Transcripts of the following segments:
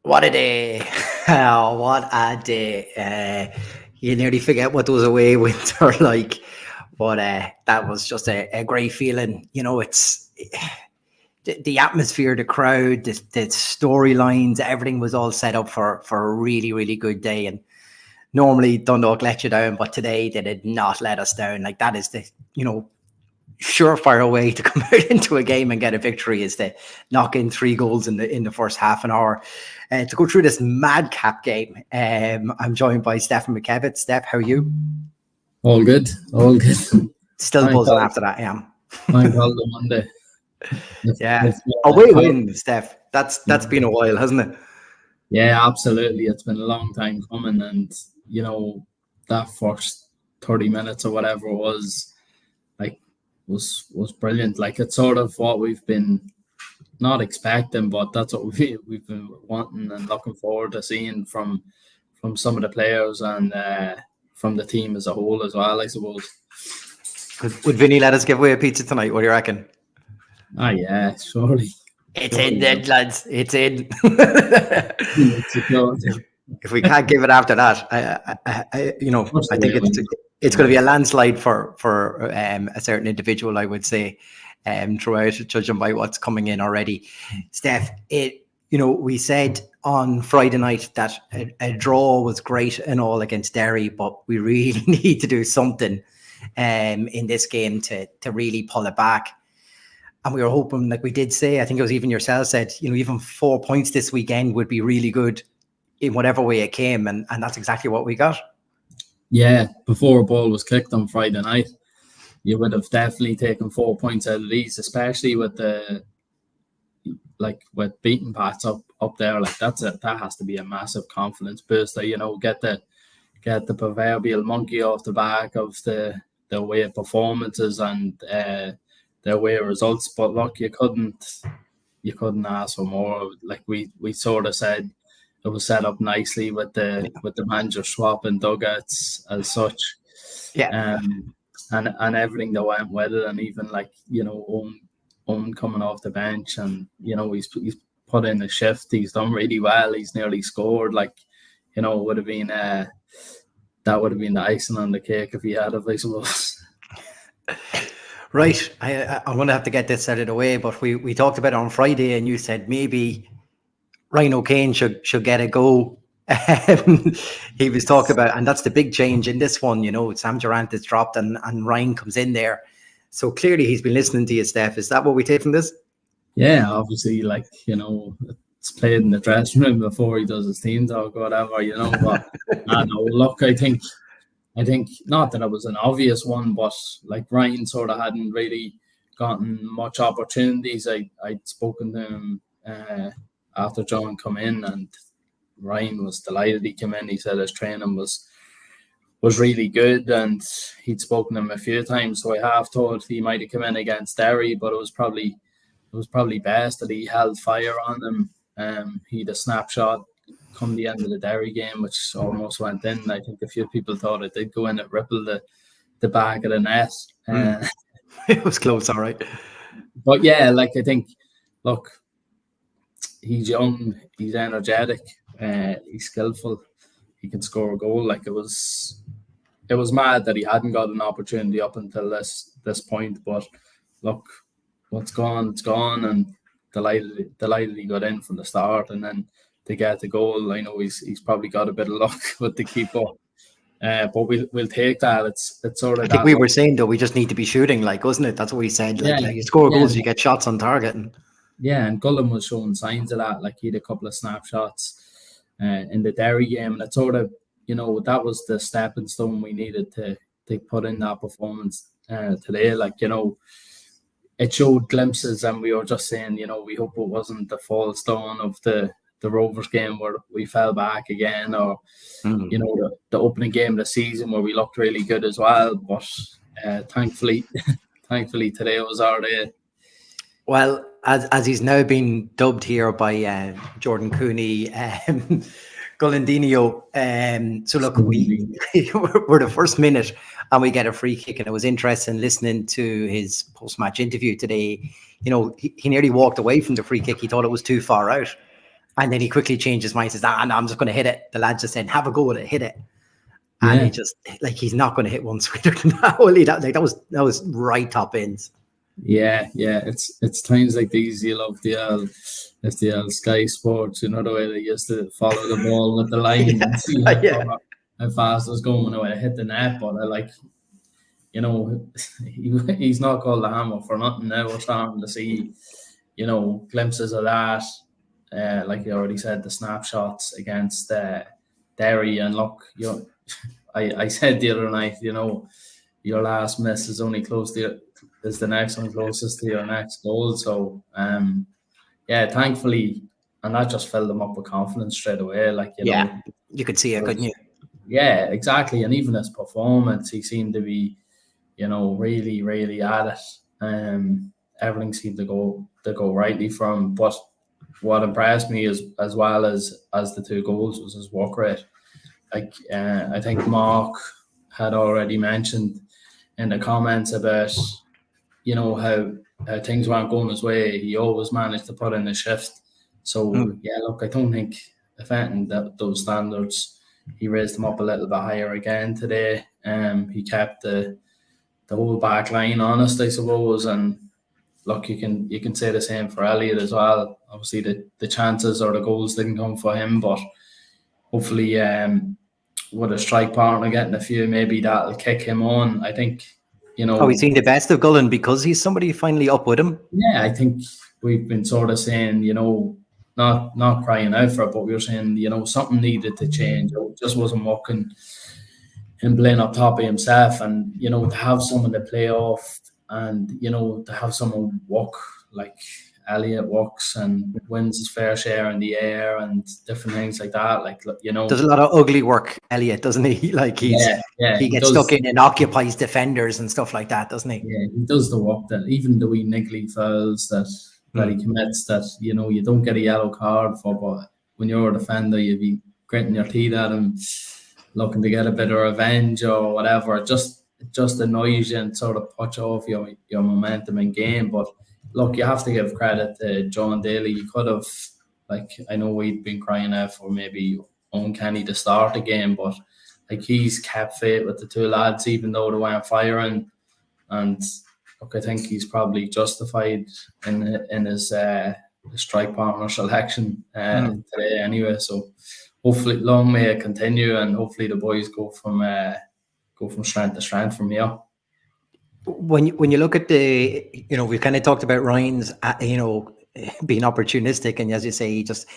What a day. Oh, what a day. You nearly forget what those away wins are like. But that was just a great feeling. It's the atmosphere, the crowd, the storylines, everything was all set up for a really, really good day. And normally Dundalk let you down, but today they did not let us down. Like that is the surefire way to come out into a game and get a victory is to knock in 3 goals in the first half an hour. To go through this madcap game, I'm joined by Stephen McKevitt. Steph, how are you? All good, all good. Still buzzing after that, yeah. Thank God the Monday. Yeah, away win, Steph. That's been a while, hasn't it? Yeah, absolutely. It's been a long time coming, and that first 30 minutes or whatever was brilliant. Like it's sort of what we've been not expecting, but that's what we've been wanting and looking forward to seeing from some of the players and from the team as a whole as well, I suppose. Would Vinny let us give away a pizza tonight? What do you reckon? Yeah, surely. It's in then, lads. It's in. If we can't give it after that, I think it's going to be a landslide for a certain individual, I would say, throughout, judging by what's coming in already. Steph, we said on Friday night that a draw was great and all against Derry, but we really need to do something in this game to really pull it back. And we were hoping, like we did say, I think it was even yourself said, even 4 points this weekend would be really good in whatever way it came. And that's exactly what we got. Yeah, before a ball was kicked on Friday night, you would have definitely taken 4 points out of these, especially with with beating Pats up there. Like that has to be a massive confidence booster. Get the proverbial monkey off the back of the way of performances and their way of results. But look, you couldn't ask for more. Like we sort of said, it was set up nicely with the manager swap and dugouts as such. Yeah. And everything that went with it, and even Owen coming off the bench, and he's put in a shift. He's done really well. He's nearly scored. It would have been that would have been the icing on the cake if he had it, I suppose. Right, I'm going to have to get this out of the way, but we talked about it on Friday, and you said maybe Ryan O'Kane should get a go. He was talking about, and that's the big change in this one. Sam Durant is dropped, and Ryan comes in there. So clearly, he's been listening to you, Steph. Is that what we take from this? Yeah, obviously, it's played in the dressing room before he does his team talk or whatever. But I know. Look, I think not that it was an obvious one, but Ryan sort of hadn't really gotten much opportunities. I'd spoken to him after John come in, and Ryan was delighted he came in. He said his training was really good, and he'd spoken to him a few times. So I half thought he might have come in against Derry, but it was probably best that he held fire on him. He had a snapshot come the end of the Derry game, which almost went in. I think a few people thought it did go in. It rippled the back of the net. It was close, all right. But yeah, I think, look, he's young, he's energetic, he's skillful, he can score a goal. It was mad that he hadn't got an opportunity up until this point. But look, what's gone, it's gone, and delighted he got in from the start, and then to get the goal. I know he's probably got a bit of luck with the keeper, but we'll take that. It's sort of. I think we were saying though, we just need to be shooting, wasn't it? That's what we said. You score goals, you get shots on target. And Gullum was showing signs of that. He had a couple of snapshots in the Derry game, and it sort of, that was the stepping stone we needed to put in that performance today. It showed glimpses, and we were just saying, we hope it wasn't the fall stone of the Rovers game where we fell back again, or the opening game of the season where we looked really good as well. But thankfully today was our day. Well, as he's now been dubbed here by Jordan Cooney, Gulandinho. So look, we're the first minute and we get a free kick, and it was interesting listening to his post-match interview today. He nearly walked away from the free kick. He thought it was too far out. And then he quickly changed his mind, says, "Ah, no, I'm just going to hit it." The lad just said, "Have a go at it, hit it." And Yeah, it just, like, he's not going to hit one sweeter than that. Only that, like, that was right top ends. yeah. It's times like these you love the Sky Sports. You know the way they used to follow the ball with the line Yeah, and see yeah, how fast it was going when it hit the net. But I like, he's not called the hammer for nothing. Now we're starting to see, glimpses of that. Like you already said, the snapshots against Derry. And look, I said the other night, your last miss is only is the next one closest to your next goal. So yeah, thankfully, and that just filled him up with confidence straight away. Like, yeah. You could see it, couldn't you? yeah, exactly. And even his performance, he seemed to be, really, really at it. Everything seemed to go rightly for him. But what impressed me is, as well as the two goals, was his work rate. Like, I think Mark had already mentioned in the comments about, how things weren't going his way. He always managed to put in a shift. So yeah, look, I don't think, if anything, that those standards, he raised them up a little bit higher again today. He kept the whole back line honest, I suppose. And look, you can say the same for Elliot as well. Obviously, the chances or the goals didn't come for him, but hopefully, with a strike partner getting a few, maybe that'll kick him on. I think, Oh, he's seen the best of Gullen because he's somebody finally up with him. yeah, I think we've been sort of saying, not crying out for it, but we were saying, something needed to change. It just wasn't working, him playing up top of himself. And, to have someone to play off, and, to have someone walk like Elliot walks and wins his fair share in the air and different things like that. Like, Does a lot of ugly work, Elliot, doesn't he? Like, he he gets does. stuck in and occupies defenders and stuff like that, doesn't he? Yeah, he does the work, that even the wee niggly fouls that he commits, that you don't get a yellow card for, but when you're a defender, you'd be gritting your teeth at him, looking to get a bit of revenge or whatever. It just annoys you and sort of puts off your momentum in game. But look, you have to give credit to John Daly. You could have, like, I know we'd been crying out for maybe Uncanny to start the game, but like, he's kept faith with the two lads, even though they weren't firing. And look, I think he's probably justified in his strike partner selection today anyway. So hopefully, long may it continue, and hopefully the boys go from strength to strength from here. When you look at we've kind of talked about Ryan's, being opportunistic, and as you say, he just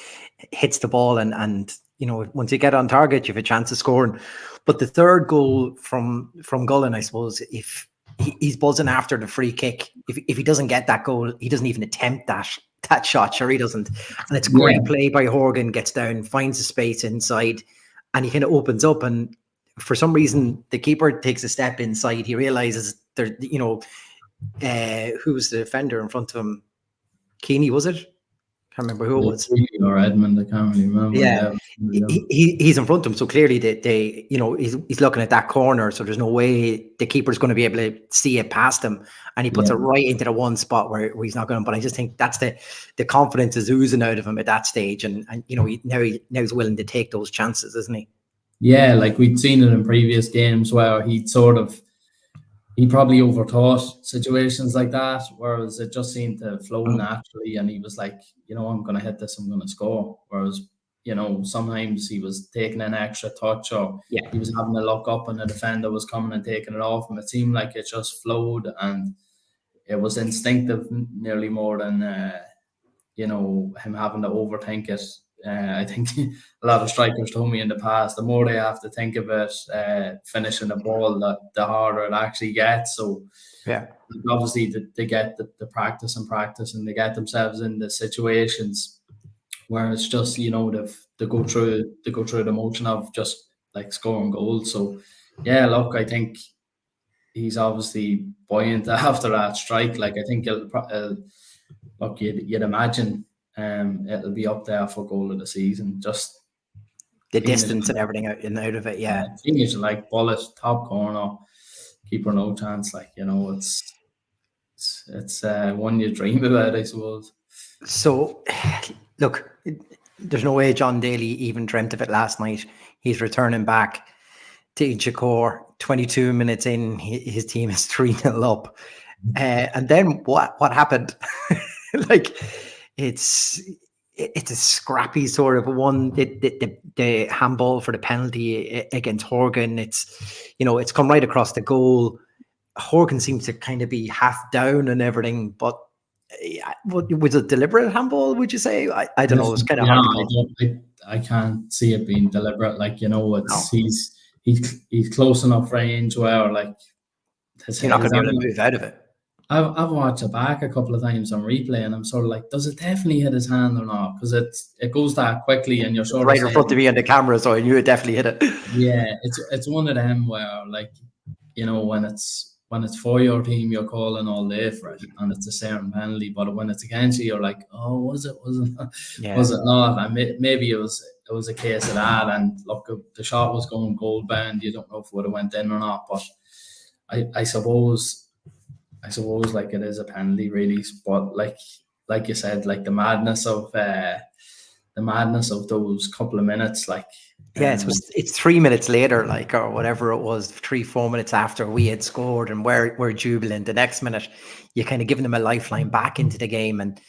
hits the ball, and once you get on target, you have a chance of scoring. But the third goal from Gullen, I suppose, if he's buzzing after the free kick, if he doesn't get that goal, he doesn't even attempt that shot. Sure, he doesn't. And it's great play by Horgan, gets down, finds a space inside, and he kind of opens up. And for some reason, the keeper takes a step inside. He realizes there, who's the defender in front of him? Keeney, was it? Can't remember who it was. Or Edmund, I can't really remember. Yeah. He's in front of him, so clearly he's looking at that corner, so there's no way the keeper's going to be able to see it past him, and he puts it right into the one spot where he's not going. But I just think that's the confidence is oozing out of him at that stage, and now he's willing to take those chances, isn't he? Yeah, like we'd seen it in previous games where he probably overthought situations like that, whereas it just seemed to flow naturally, and he was like, I'm going to hit this, I'm going to score. Whereas, sometimes he was taking an extra touch, or he was having to look up and the defender was coming and taking it off him. It seemed like it just flowed, and it was instinctive nearly more than, him having to overthink it. I think a lot of strikers told me in the past, the more they have to think about finishing the ball, the harder it actually gets. So obviously they get the practice, and they get themselves in the situations where it's just, they go through the motion of just like scoring goals. So yeah, look, I think he's obviously buoyant after that strike. Like, I think look, you'd imagine it'll be up there for goal of the season. Just the distance and everything out of it. Yeah, finish like bullet, top corner, keeper no chance. Like, it's one you dream about, I suppose. So, look, there's no way John Daly even dreamt of it last night. He's returning back to Inchicore. 22 minutes in, his team is 3-0 up. And then what happened? Like, it's a scrappy sort of one. The handball for the penalty against Horgan. It's come right across the goal. Horgan seems to kind of be half down and everything, but was it deliberate handball? Would you say? I don't know. It's kind of hard to call. I can't see it being deliberate. Like, it's he's close enough range where like you're not going to be able to move out of it. I've watched it back a couple of times on replay, and I'm sort of like, does it definitely hit his hand or not? Because it goes that quickly, and you're sort right of in front of me on the camera, so I knew it definitely hit it. Yeah, it's one of them where, like, when it's for your team, you're calling all day for it, and it's a certain penalty. But when it's against you, you're like, oh, was it not? And maybe it was a case of that. And look, the shot was going goal bound. You don't know if it would have went in or not. But I suppose like it is a penalty, really. But like you said, like the madness of those couple of minutes, like. Yeah, it's 3 minutes later, like, or whatever it was, 3-4 minutes after we had scored, and we're jubilant. The next minute, you're kind of giving them a lifeline back into the game, and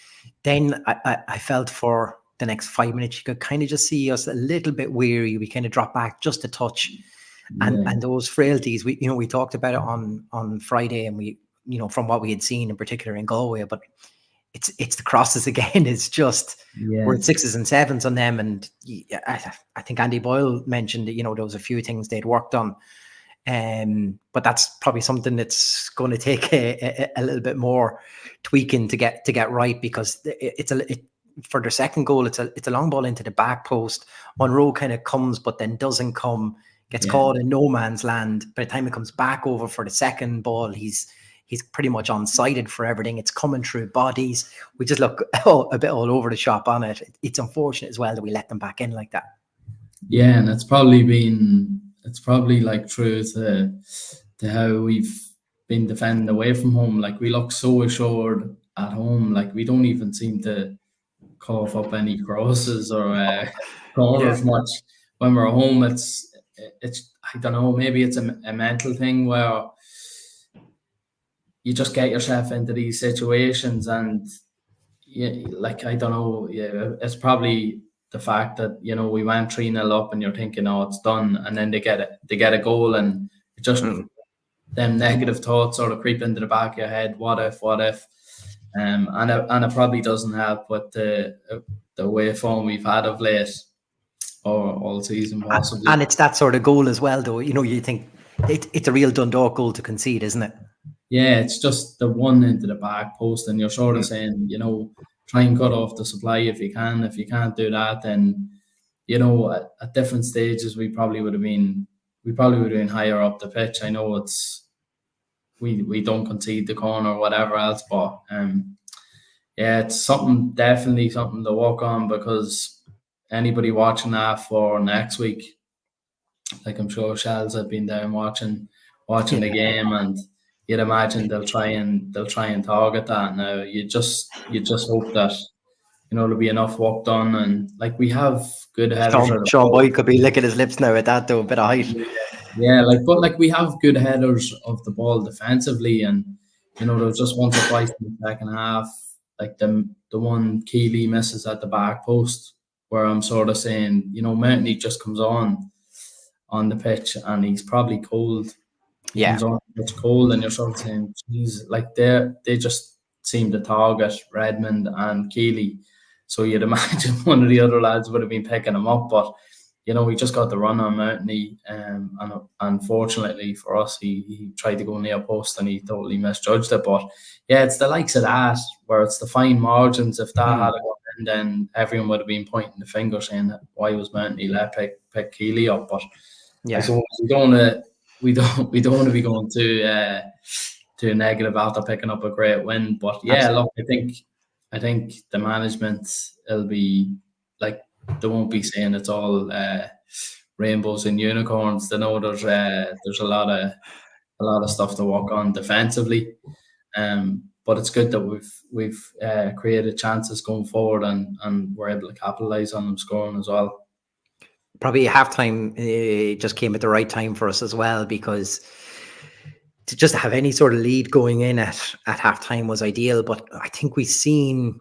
then I felt for the next 5 minutes you could kind of just see us a little bit weary. We kind of dropped back just a touch, and those frailties. We talked about it on Friday, and we from what we had seen in particular in Galway, but. It's the crosses again. It's just we're at 6s and 7s on them, and I think Andy Boyle mentioned that there was a few things they'd worked on, but that's probably something that's going to take a little bit more tweaking to get right, because for their second goal, it's a long ball into the back post. Monroe kind of comes, but then doesn't come, gets caught in no man's land. By the time it comes back over for the second ball, he's pretty much onside for everything. It's coming through bodies. We just look a bit all over the shop on it. It's unfortunate as well that we let them back in like that. Yeah, and it's probably like true to how we've been defending away from home. Like, we look so assured at home. Like, we don't even seem to cough up any crosses or corners much. When we're home, it's I don't know, maybe it's a mental thing where you just get yourself into these situations, and I don't know. Yeah, it's probably the fact that we went 3-0 up, and you're thinking, oh, it's done, and then they get a goal, and it just them negative thoughts sort of creep into the back of your head. What if? And it probably doesn't help with the way form we've had of late, or all season possibly. And it's that sort of goal as well, though. You think it's a real Dundalk goal to concede, isn't it? Yeah, it's just the one into the back post, and you're sort of saying, try and cut off the supply if you can. If you can't do that, then at different stages we probably would have been higher up the pitch. I know we don't concede the corner or whatever else, but it's definitely something to work on, because anybody watching that for next week, like, I'm sure Shells have been there and watching the game, and you'd imagine they'll try and target that. Now you just hope that there'll be enough work done, and like, we have good headers. Sean Boyd could be licking his lips now at that, though, a bit of height. Yeah, but we have good headers of the ball defensively, and there was just once or twice in the second half, like the one Keeley misses at the back post, where I'm sort of saying, Mountney just comes on the pitch, and he's probably cold. Comes on, it's cold, and you're sort of saying, geez, like, they just seem to target Redmond and Keeley. So you'd imagine one of the other lads would have been picking him up, but he just got the run on Mountney, and unfortunately for us, he tried to go near post, and he totally misjudged it. But yeah, it's the likes of that where it's the fine margins. If that had gone in, then everyone would have been pointing the finger saying, why was Mountney let pick Keeley up? But I suppose we don't want to be going too negative after picking up a great win. But yeah, look, I think the management, it'll be like, they won't be saying it's all rainbows and unicorns. They know there's a lot of stuff to work on defensively. but it's good that we've created chances going forward, and we're able to capitalize on them scoring as well. Probably halftime just came at the right time for us as well, because to just have any sort of lead going in at halftime was ideal. But I think we've seen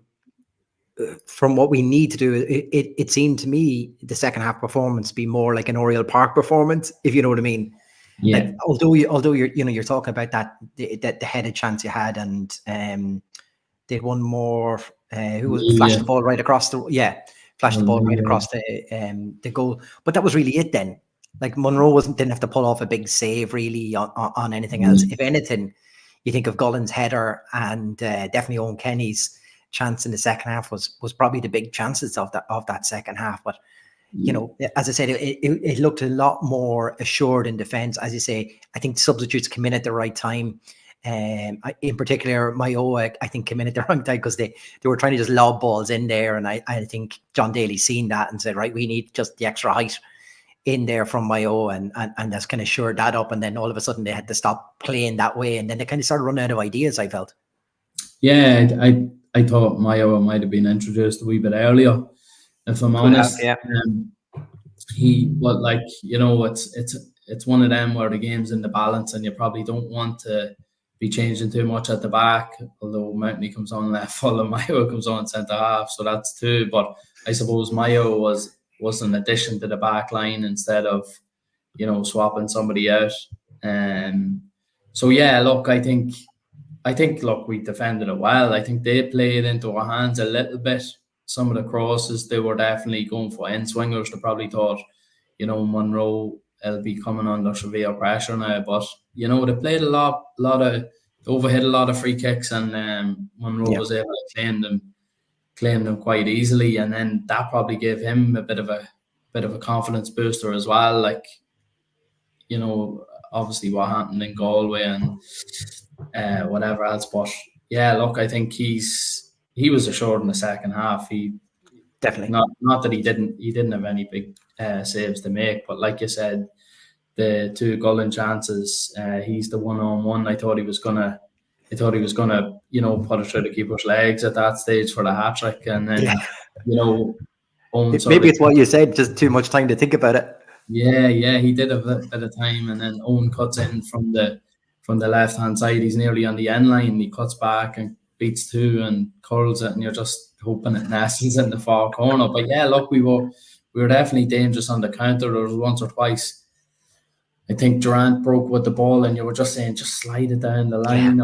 from what we need to do, it seemed to me the second half performance be more like an Oriel Park performance, if you know what I mean. Yeah. Like although you're talking about that the headed chance you had, and they had one more who was flashed the ball right across the the goal, but that was really it then. Like Monroe didn't have to pull off a big save really on anything else. If anything, you think of Gullen's header and definitely Owen Kenny's chance in the second half was probably the big chances of that second half. But you know, as I said, it looked a lot more assured in defence. As you say, I think substitutes come in at the right time. In particular, Mayo, I think, came in at the wrong time because they were trying to just lob balls in there. And I think John Daly seen that and said, right, we need just the extra height in there from Mayo, and that's kind of shored that up. And then all of a sudden they had to stop playing that way. And then they kind of started running out of ideas, I felt. Yeah, I thought Mayo might have been introduced a wee bit earlier, if I'm honest. It's one of them where the game's in the balance and you probably don't want to be changing too much at the back, although Mountney comes on left full and Mayo comes on centre half, so that's two. But I suppose Mayo was an addition to the back line instead of, swapping somebody out. So yeah, look, I think we defended it well. I think they played into our hands a little bit. Some of the crosses, they were definitely going for end swingers. They probably thought, Monroe will be coming under severe pressure now. But, they played a lot of, overhit a lot of free kicks, and Monroe was able to claim them quite easily. And then that probably gave him a bit of a confidence booster as well. Like, obviously what happened in Galway and whatever else. But yeah, look, I think he was assured in the second half. He definitely not that he didn't have any big saves to make, but like you said, the two Gullen chances, he's the 1-on-1. I thought he was gonna, put it through the keeper's legs at that stage for the hat trick, and then maybe it's what you said, just too much time to think about it. Yeah, he did have a bit of time, and then Owen cuts in from the left hand side. He's nearly on the end line. He cuts back and beats two and curls it, and you're just hoping it nestles in the far corner. But yeah, look, we were definitely dangerous on the counter. There was once or twice, I think Durant broke with the ball, and you were just saying, just slide it down the line,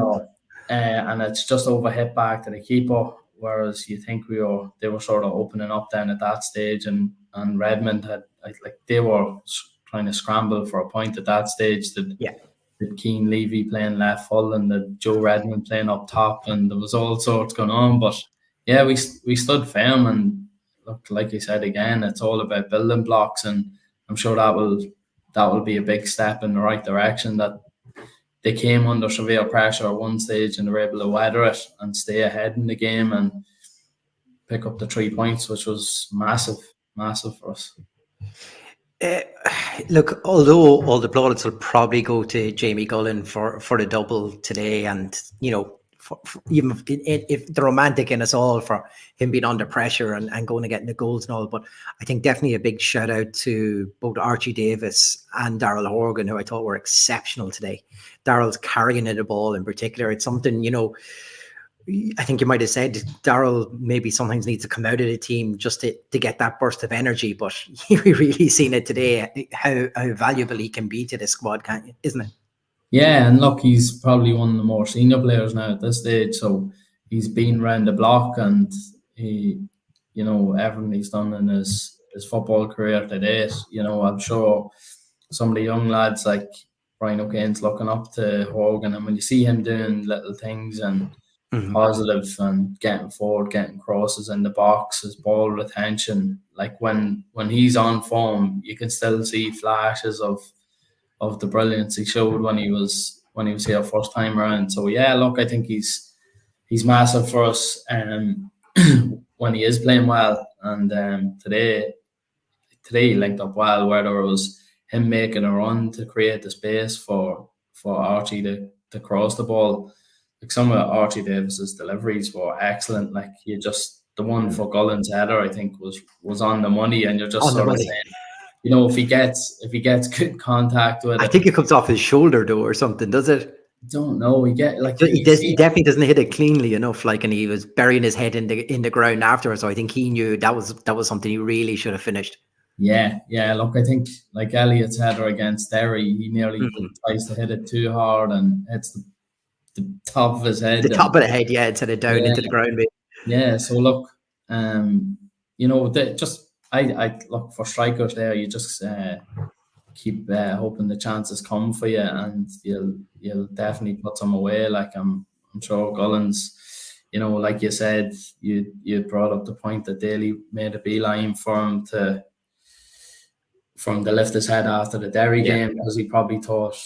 and it's just overhit back to the keeper. Whereas you think they were sort of opening up then at that stage, and Redmond had, like, they were trying to scramble for a point at that stage. That Keane Levy playing left full and the Joe Redmond playing up top, and there was all sorts going on. But yeah, we stood firm, and look, like you said again, it's all about building blocks, and I'm sure that will be a big step in the right direction. That they came under severe pressure at one stage and they were able to weather it and stay ahead in the game and pick up the 3 points, which was massive for us. Look, although all the plaudits will probably go to Jamie Gullen for the double today, and even if the romantic in us all for him being under pressure and going and getting the goals and all, but I think definitely a big shout out to both Archie Davis and Daryl Horgan, who I thought were exceptional today. Daryl's carrying the ball in particular. It's something, I think you might have said Daryl maybe sometimes needs to come out of the team just to get that burst of energy, but you really seen it today, how valuable he can be to the squad, isn't it? Yeah, and look, he's probably one of the more senior players now at this stage, so he's been around the block, and he, everything he's done in his football career to date, I'm sure some of the young lads like Brian O'Kane's looking up to Horgan, and when you see him doing little things and positive and getting forward, getting crosses in the box, his ball retention, like when he's on form, you can still see flashes of the brilliance he showed when he was here first time around. So yeah, look, I think he's massive for us when he is playing well, and today he linked up well, whether it was him making a run to create the space for Archie to cross the ball some of Archie Davis's deliveries were excellent. Like the one for Gullens header, I think was on the money, and you're just On the sort of money. saying, if he gets good contact with I it. think it comes off his shoulder though, or something, does it? I don't know. He definitely doesn't hit it cleanly enough. Like, and he was burying his head in the ground afterwards. So I think he knew that was something he really should have finished. Yeah. Look, I think like Elliott's header against Derry, he nearly tries to hit it too hard and hits the top of his head. The top of the head, yeah, instead of down into the ground. Yeah. So look, I look for strikers there. You just keep hoping the chances come for you, and you'll definitely put some away. Like I'm sure Gullens, like you said, you brought up the point that Daly made a beeline for him to lift his head after the Derry game, because he probably thought,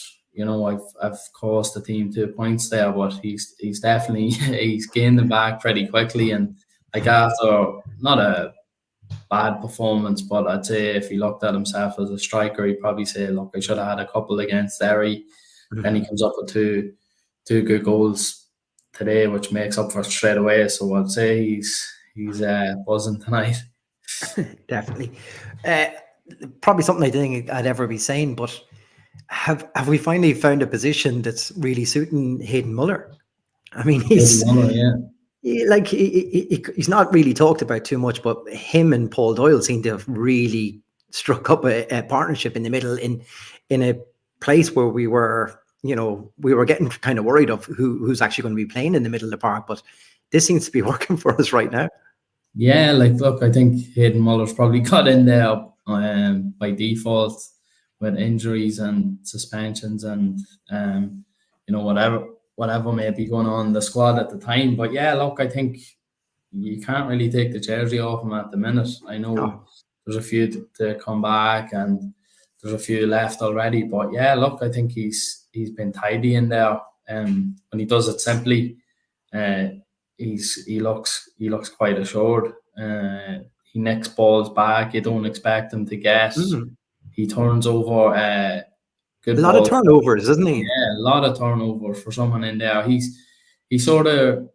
I've cost the team 2 points there, but he's definitely he's gained them back pretty quickly. And like, after not a bad performance, but I'd say if he looked at himself as a striker, he'd probably say, look, I should have had a couple against Derry. Then he comes up with two good goals today, which makes up for it straight away. So I'd say he's buzzing tonight. Definitely. Probably something I didn't think I'd ever be saying, but have we finally found a position that's really suiting Hayden Muller? I mean, he's not really talked about too much, but him and Paul Doyle seem to have really struck up a partnership in the middle in a place where we were getting kind of worried of who's actually going to be playing in the middle of the park, but this seems to be working for us right now. Yeah, like, look, I think Hayden Muller's probably got in there by default with injuries and suspensions and whatever may be going on in the squad at the time. But yeah, look, I think you can't really take the jersey off him at the minute. I know there's a few to come back and there's a few left already. But yeah, look, I think he's been tidy in there. When he does it simply, he looks quite assured. He nicks balls back. You don't expect him to get. He turns over a lot of turnovers, isn't he? Yeah, a lot of turnovers for someone in there. He sort of,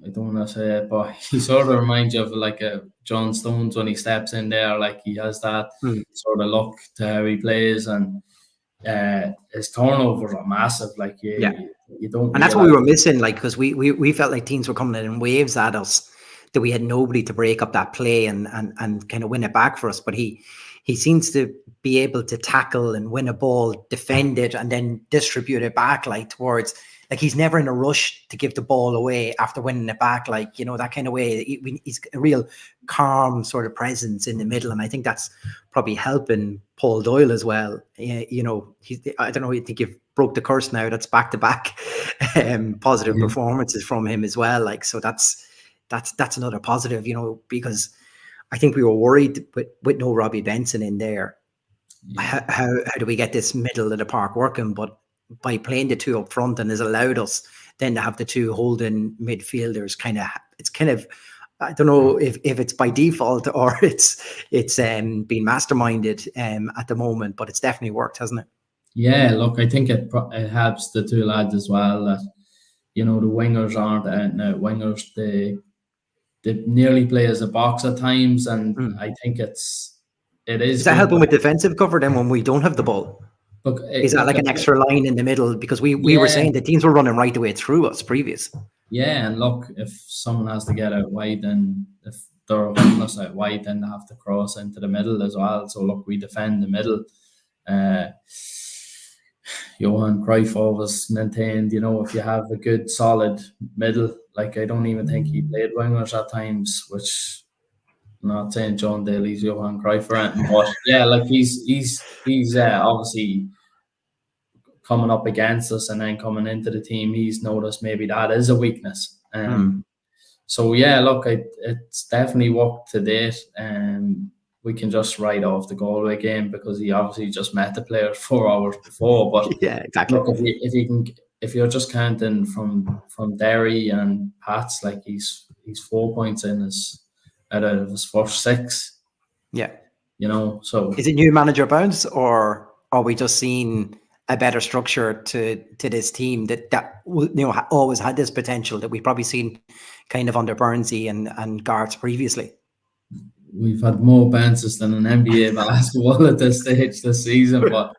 I don't want to say it, but he sort of reminds you of like a John Stones when he steps in there. Like, he has that sort of look to how he plays, and his turnovers are massive. Like, you don't. And that's what we were missing. Like, because we felt like teams were coming in waves at us, that we had nobody to break up that play and kind of win it back for us. But he seems to be able to tackle and win a ball, defend it, and then distribute it back, like, towards, like, he's never in a rush to give the ball away after winning it back, like, that kind of way. He's a real calm sort of presence in the middle, and I think that's probably helping Paul Doyle as well. I don't know, I think you've broke the curse now. That's back-to-back positive performances from him as well. Like, so that's another positive, because I think we were worried with no Robbie Benson in there. How do we get this middle of the park working? But by playing the two up front, and has allowed us then to have the two holding midfielders, it's kind of, I don't know if it's by default or it's been masterminded at the moment, but it's definitely worked, hasn't it? Yeah, look, I think it helps the two lads as well that, the wingers aren't out wingers. They nearly play as a box at times, and I think it is. Is that helping with defensive cover then when we don't have the ball? Look, is that like an extra line in the middle? Because we were saying that teams were running right the way through us previous. Yeah, and look, if someone has to get out wide, then if they're hunting us out wide, then they have to cross into the middle as well. So look, we defend the middle. Johan Cruyff always maintained, if you have a good solid middle, like, I don't even think he played wingers at times, which, I'm not saying John Daly's Johan Cruyff or anything, but yeah, like, he's obviously coming up against us and then coming into the team, he's noticed maybe that is a weakness. So yeah, look, it's definitely worked to date, and we can just write off the Galway game because he obviously just met the players 4 hours before. But yeah, exactly. Look, if you're just counting from Derry and Pats, like, he's 4 points in out of his first 6. Yeah. So is it new manager bounce, or are we just seeing a better structure to this team that always had this potential that we've probably seen kind of under Burnsy and Garth previously. We've had more bounces than an NBA basketball at this stage this season, but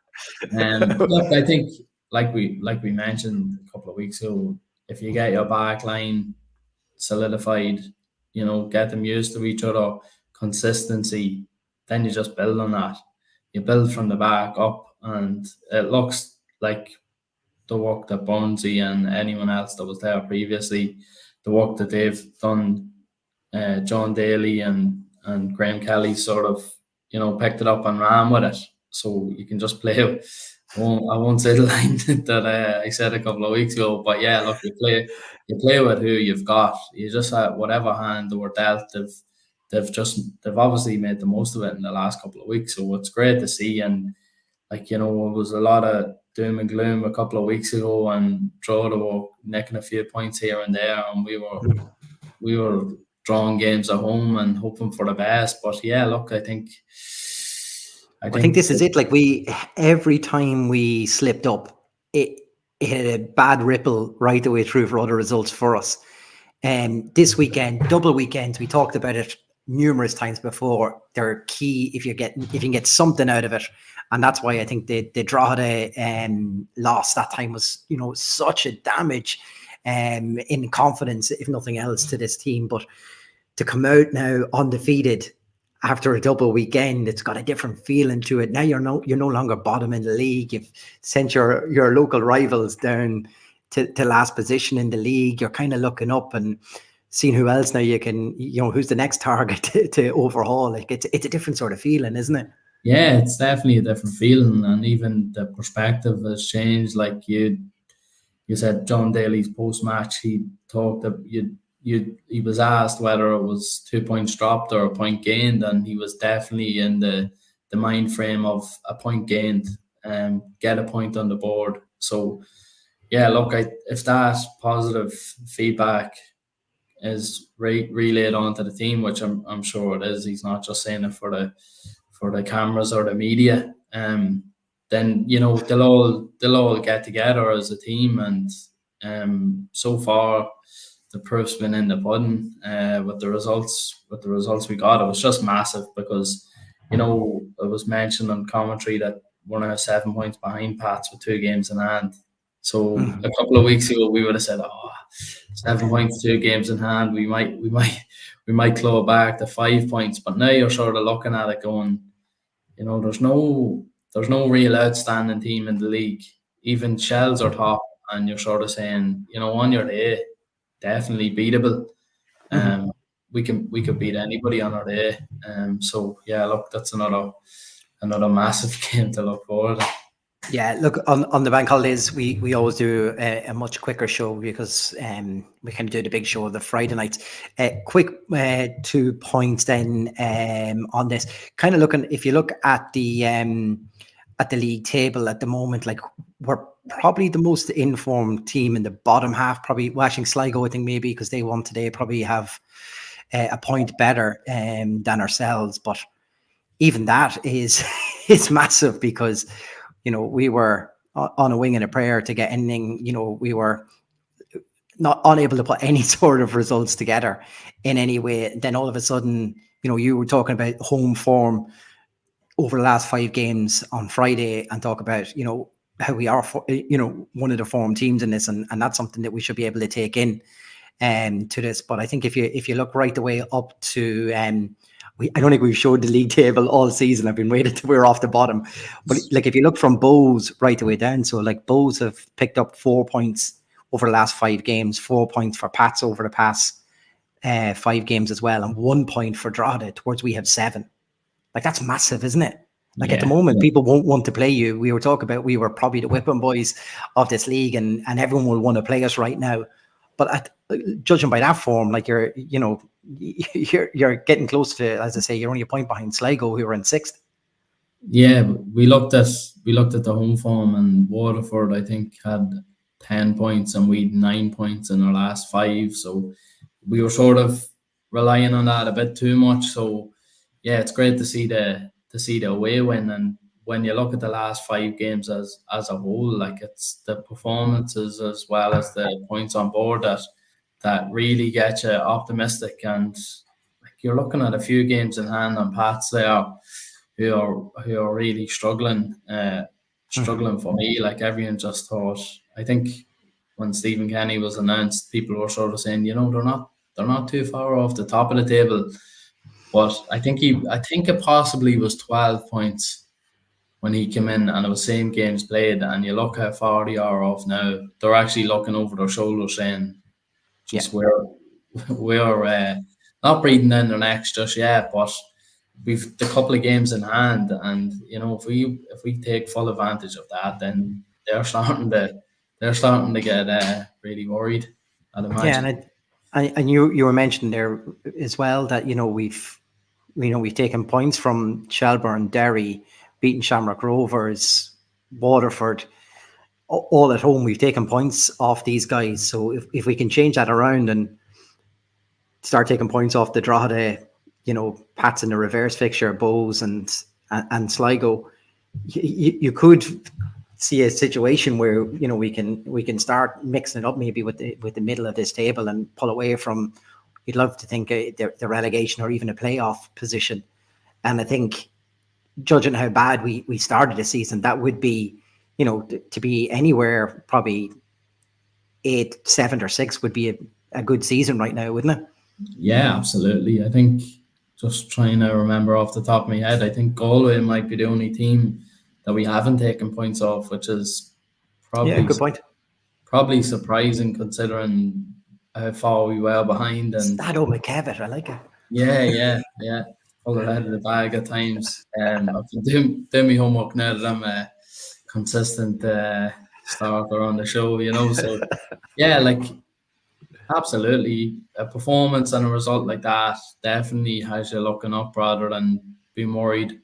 look, I think like we mentioned a couple of weeks ago, if you get your back line solidified, get them used to each other, consistency, then you just build on that. You build from the back up, and it looks like the work that Bonesy and anyone else that was there previously, the work that they've done, John Daly and Graham Kelly sort of, picked it up and ran with it. So you can just play. I won't say the line that I said a couple of weeks ago, but yeah, look, you play with who you've got. You just have whatever hand they were dealt. They've obviously made the most of it in the last couple of weeks. So it's great to see. And it was a lot of doom and gloom a couple of weeks ago, and Drogheda were nicking a few points here and there, and we were drawing games at home and hoping for the best. But yeah, look, I think this is it. Like every time we slipped up, it had a bad ripple right the way through for other results for us. And this weekend, double weekends, we talked about it numerous times before. They're key if you can get something out of it, and that's why I think the Drogheda loss that time was such a damage in confidence, if nothing else, to this team. But to come out now undefeated after a double weekend, it's got a different feeling to it. Now you're no longer bottom in the league. You've sent your local rivals down to last position in the league. You're kind of looking up and seeing who else now you can, who's the next target to overhaul. Like it's a different sort of feeling, isn't it? Yeah, it's definitely a different feeling, and even the perspective has changed. Like you said, John Daly's post match, he talked that he was asked whether it was 2 points dropped or a point gained, and he was definitely in the mind frame of a point gained, get a point on the board. So yeah, look, if that positive feedback is relayed onto the team, which I'm sure it is, he's not just saying it for the cameras or the media, then they'll all get together as a team, and so far the proof's been in the pudding. With the results we got, it was just massive, because it was mentioned on commentary that we're now 7 points behind Pats with 2 games in hand. So a couple of weeks ago we would have said, 7 points, 2 games in hand, we might claw back to 5 points. But now you're sort of looking at it going, there's no real outstanding team in the league. Even Shells are top, and you're sort of saying, on your day, definitely beatable. We could beat anybody on our day. So yeah, look, that's another massive game to look forward to. Yeah, look, on the bank holidays, we always do a much quicker show, because we kind of do the big show the Friday night. Quick 2 points then on this. Kind of looking, if you look at the league table at the moment, like we're probably the most informed team in the bottom half. Probably watching Sligo, I think maybe because they won today, probably have a point better than ourselves. But even that is massive, because we were on a wing and a prayer to get anything. We were not unable to put any sort of results together in any way. Then all of a sudden, you were talking about home form over the last 5 games on Friday, and talk about, how we are, one of the form teams in this, and that's something that we should be able to take in to this. But I think if you look right the way up to I don't think we've showed the league table all season. I've been waiting till we're off the bottom. But like if you look from Bows right the way down, so like Bows have picked up 4 points over the last 5 games, 4 points for Pats over the past 5 games as well, and 1 point for Drogheda, towards we have 7. Like that's massive, isn't it? Like at the moment, people won't want to play you. We were talking about we were probably the whipping boys of this league, and everyone will want to play us right now. But judging by that form, like you're getting close to, as I say, you're only a point behind Sligo, who were in 6th. Yeah, we looked at the home form, and Waterford, I think, had 10 points, and we had 9 points in our last 5. So we were sort of relying on that a bit too much. So yeah, it's great to see the away win, and when you look at the last 5 games as a whole, like it's the performances as well as the points on board that really get you optimistic. And like you're looking at a few games in hand on Pats there who are really struggling for me. Like everyone just thought, I think when Stephen Kenny was announced, people were sort of saying, they're not too far off the top of the table. But I think it possibly was 12 points when he came in, and it was same games played. And you look how far they are off now. They're actually looking over their shoulder, saying, Yeah. "Just we're not breathing down their necks just yet, but we've the couple of games in hand, and if we take full advantage of that, then they're starting to get really worried, I'd Yeah, imagine." and you were mentioning there as well that we've taken points from Shelbourne, Derry, beaten Shamrock Rovers, Waterford, all at home. We've taken points off these guys. So if we can change that around and start taking points off the Drogheda, Pats in the reverse fixture, Bows and Sligo, you could see a situation where we can start mixing it up maybe with the middle of this table and pull away from. You'd love to think the relegation or even a playoff position, and I think judging how bad we started the season, that would be to be anywhere probably 8th, 7th, or 6th would be a good season right now, wouldn't it? Yeah, absolutely. I think just trying to remember off the top of my head, I think Galway might be the only team that we haven't taken points off, which is Yeah, probably good point. probably surprising considering how far we were behind. And Stado McKevitt, I like it. yeah, pull it out of the bag at times. I've been doing my homework now that I'm a consistent starter on the show, So yeah, like absolutely, a performance and a result like that definitely has you looking up rather than being worried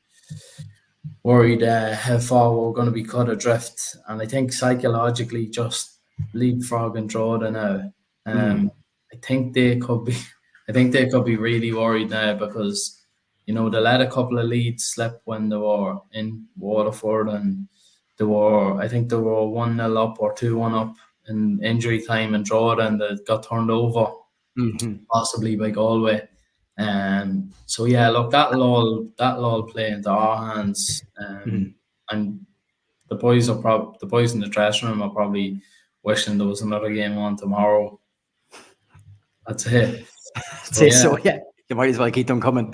how far we're going to be cut adrift. And I think psychologically, just leapfrogging Drogheda now. I think they could be. I think they could be really worried now because they let a couple of leads slip when they were in Waterford, and I think they were 1-0 up or 2-1 up in injury time in Drogheda, and they got turned over possibly by Galway. So yeah, look, that'll all play into our hands. And the boys in the dressing room are probably wishing there was another game on tomorrow. That's it. So yeah, you might as well keep them coming.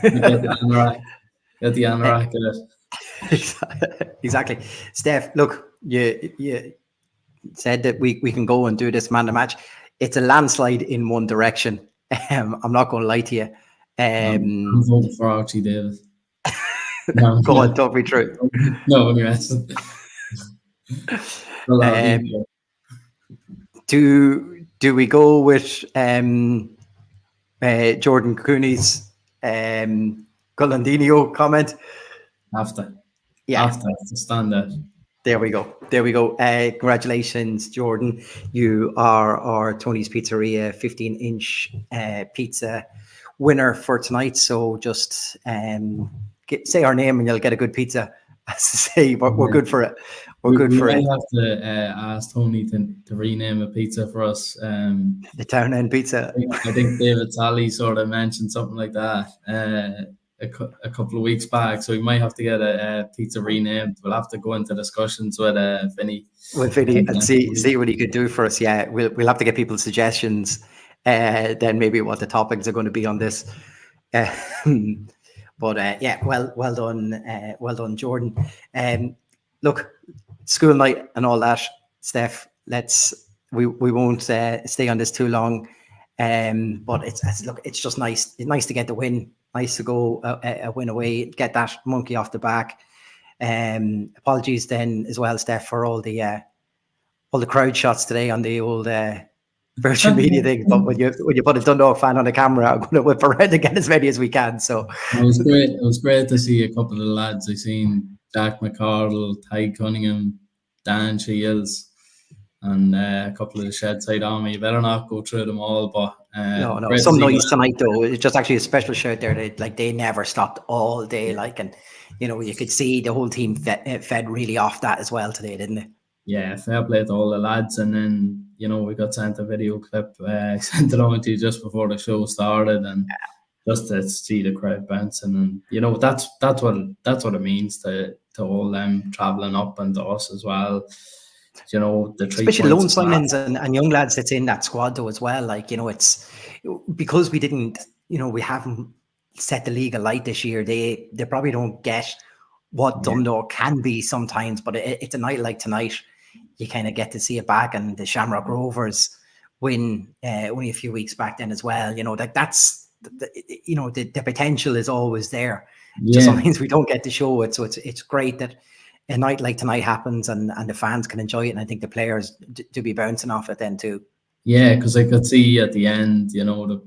Get the anorak Exactly. Steph, look, you said that we can go and do this man to match. It's a landslide in one direction. I'm not going to lie to you. I'm voting for Archie Davis. No, go on, talk me through. No, anyway. Do we go with Jordan Cooney's Golandinho comment? After stand there. There we go. Congratulations, Jordan. You are our Tony's Pizzeria 15-inch pizza winner for tonight. So just say our name and you'll get a good pizza. As to say, we're good for it. We might have to ask Tony to rename a pizza for us. The Town End Pizza. I think David Sally sort of mentioned something like that a couple of weeks back. So we might have to get a pizza renamed. We'll have to go into discussions with Vinny. And see what he could do for us. Yeah, we'll have to get people's suggestions. Then maybe what the topics are going to be on this. But yeah, well done, Jordan. Look, school night and all that, Steph. We won't stay on this too long. But it's just nice. It's nice to get the win. Nice to go a win away, get that monkey off the back. Apologies then as well, Steph, for all the crowd shots today on the old virtual media thing. But when you put a Dundalk fan on the camera, I'm going to whip around and get as many as we can. So it was great. It was great to see a couple of the lads. I seen Jack McCardle, Ty Cunningham, Dan Shields, and a couple of the shed side on me. You better not go through them all, but No. great to Some see noise you. tonight though. It's just actually a special shout there. They never stopped all day, and you could see the whole team fed really off that as well today, didn't they? Yeah, fair play to all the lads. And then, we got sent a video clip, sent it on to you just before the show started, and just to see the crowd bouncing. And that's what it means to all them travelling up and to us as well. The 3 Especially loan points signings and young lads that's in that squad though as well. It's because we didn't, we haven't set the league alight this year. They probably don't get what Dundalk can be sometimes, but it's a night like tonight. You kind of get to see it back, and the Shamrock Rovers win only a few weeks back then as well. That's the potential is always there. Just sometimes we don't get to show it, so it's great that a night like tonight happens and the fans can enjoy it, and I think the players do be bouncing off it then too. Yeah, because I could see at the end,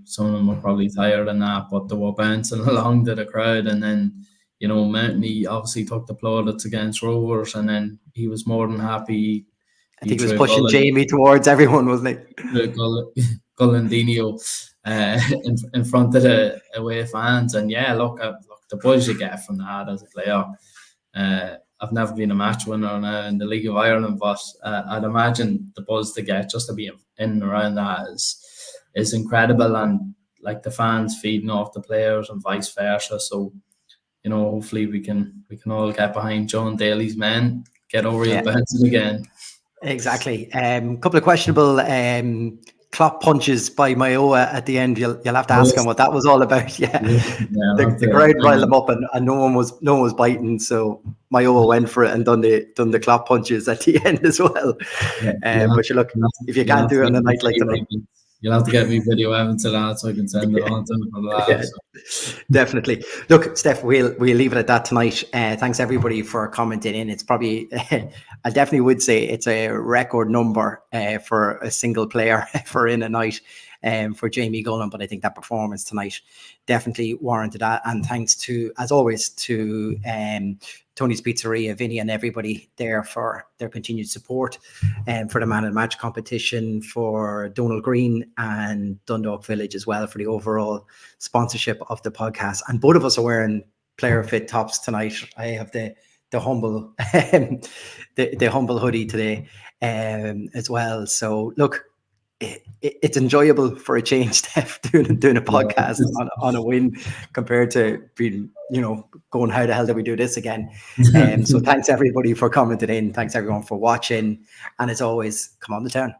some of them were probably tired and that, but they were bouncing along to the crowd. And then, Mountney obviously took the plaudits against Rovers, and then he was more than happy. I think he was pushing Jamie towards everyone, wasn't he? Gullandino in front of the away fans. And look, the buzz you get from that as a player. I've never been a match winner in the League of Ireland, but I'd imagine the buzz to get just to be in and around that is incredible, and like the fans feeding off the players and vice versa. So, hopefully we can all get behind John Daly's men, get over your bouncing again. Exactly. Couple of questionable clock punches by Mayowa at the end. You'll have to ask him what that was all about. The crowd riled them up, and no one was biting. So Mayowa went for it and done the clock punches at the end as well. But look, if you can't do it on a night like tonight, you'll have to get me video evidence of that so I can send it on to them for the lads. Definitely. Look, Steph, we'll leave it at that tonight. Thanks everybody for commenting in. It's probably, I definitely would say it's a record number for a single player for in a night for Jamie Gullan, but I think that performance tonight definitely warranted that. And thanks to, as always, to Tony's Pizzeria, Vinny, and everybody there for their continued support, and for the Man of the Match competition, for Donald Green and Dundalk Village as well for the overall sponsorship of the podcast. And both of us are wearing Player Fit tops tonight. I have the humble the humble hoodie today as well. So look, it's enjoyable for a change, Steph, doing a podcast on a win compared to being, going, how the hell do we do this again? So thanks everybody for commenting in. Thanks everyone for watching. And as always, come on the town.